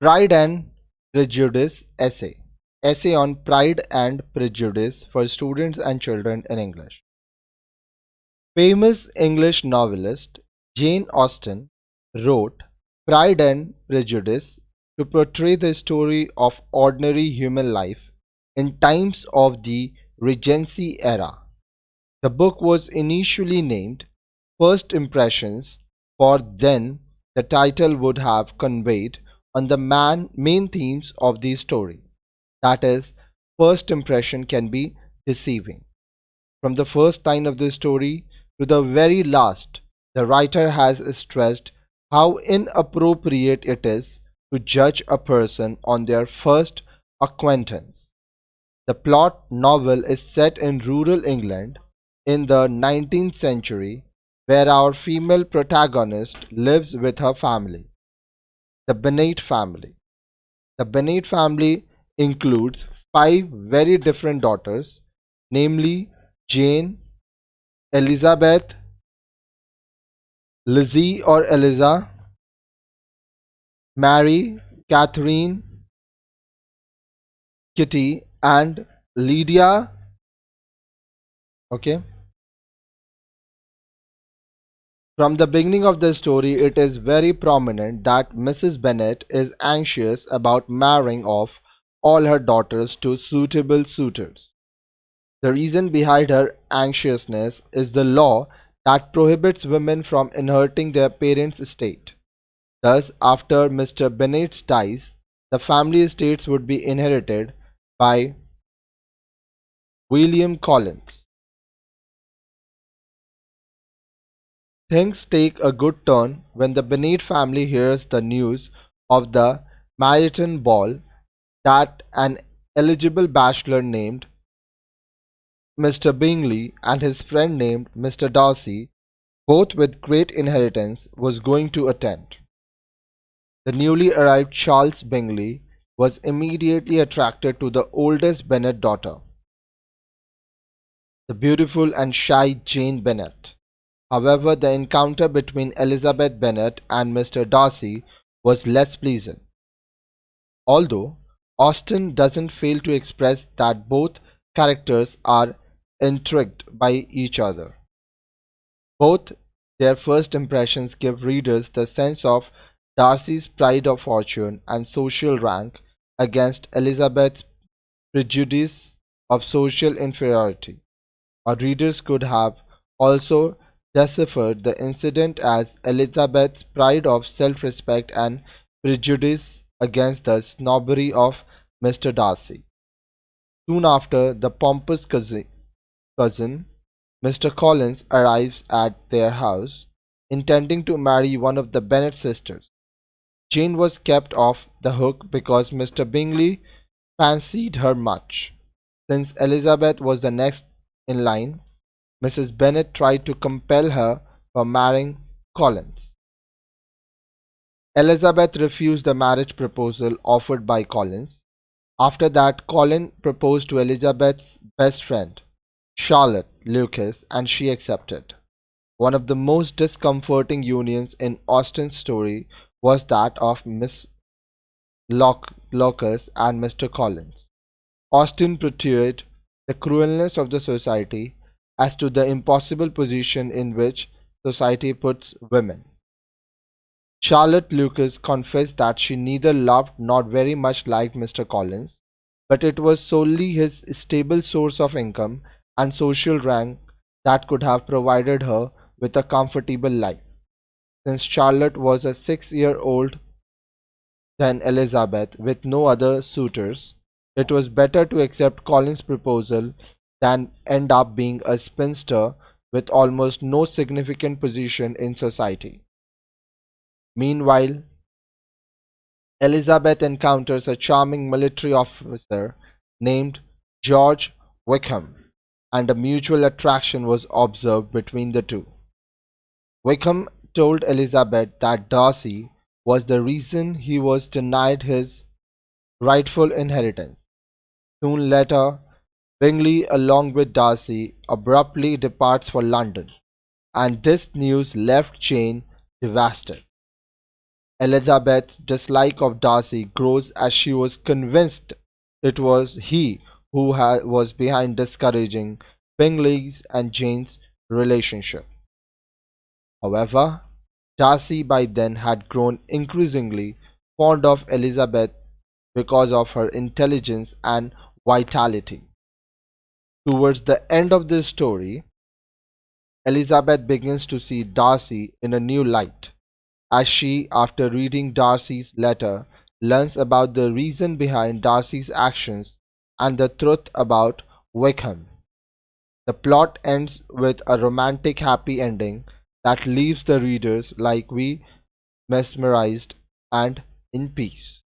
Pride and Prejudice essay. Essay on Pride and Prejudice for students and children in English. Famous English novelist Jane Austen wrote Pride and Prejudice to portray the story of ordinary human life in times of the Regency era. The book was initially named First Impressions, for then the title would have conveyed on the main themes of the story. That is, first impression can be deceiving. From the first line of the story to the very last, the writer has stressed how inappropriate it is to judge a person on their first acquaintance. The plot novel is set in rural England in the 19th century, where our female protagonist lives with her family, the Bennet family. The Bennet family includes five very different daughters, namely Jane, Elizabeth, Lizzie or Eliza, Mary, Catherine, Kitty, and Lydia. Okay. From the beginning of the story, it is very prominent that Mrs. Bennet is anxious about marrying off all her daughters to suitable suitors. The reason behind her anxiousness is the law that prohibits women from inheriting their parents' estate. Thus, after Mr. Bennet dies, the family estates would be inherited by William Collins. Things take a good turn when the Bennet family hears the news of the Meryton ball that an eligible bachelor named Mr. Bingley and his friend named Mr. Darcy, both with great inheritance, was going to attend. The newly arrived Charles Bingley was immediately attracted to the oldest Bennet daughter, the beautiful and shy Jane Bennet. However, the encounter between Elizabeth Bennet and Mr. Darcy was less pleasant, although Austen doesn't fail to express that both characters are intrigued by each other. Both their first impressions give readers the sense of Darcy's pride of fortune and social rank against Elizabeth's prejudice of social inferiority. Our readers could have also deciphered the incident as Elizabeth's pride of self-respect and prejudice against the snobbery of Mr. Darcy. Soon after, the pompous cousin, Mr. Collins, arrives at their house, intending to marry one of the Bennet sisters. Jane was kept off the hook because Mr. Bingley fancied her much. Since Elizabeth was the next in line, Mrs. Bennet tried to compel her from marrying Collins. Elizabeth refused the marriage proposal offered by Collins. After that, Colin proposed to Elizabeth's best friend, Charlotte Lucas, and she accepted. One of the most discomforting unions in Austen's story was that of Miss Lucas and Mr. Collins. Austen portrayed the cruelness of the society as to the impossible position in which society puts women. Charlotte Lucas confessed that she neither loved nor very much liked Mr. Collins, but it was solely his stable source of income and social rank that could have provided her with a comfortable life. Since Charlotte was a 6-year-old than Elizabeth with no other suitors, it was better to accept Collins' proposal than end up being a spinster with almost no significant position in society. Meanwhile, Elizabeth encounters a charming military officer named George Wickham, and a mutual attraction was observed between the two. Wickham told Elizabeth that Darcy was the reason he was denied his rightful inheritance. Soon later, Bingley, along with Darcy, abruptly departs for London, and this news left Jane devastated. Elizabeth's dislike of Darcy grows as she was convinced it was he who was behind discouraging Bingley's and Jane's relationship. However, Darcy by then had grown increasingly fond of Elizabeth because of her intelligence and vitality. Towards the end of this story, Elizabeth begins to see Darcy in a new light, as she, after reading Darcy's letter, learns about the reason behind Darcy's actions and the truth about Wickham. The plot ends with a romantic happy ending that leaves the readers like we mesmerized and in peace.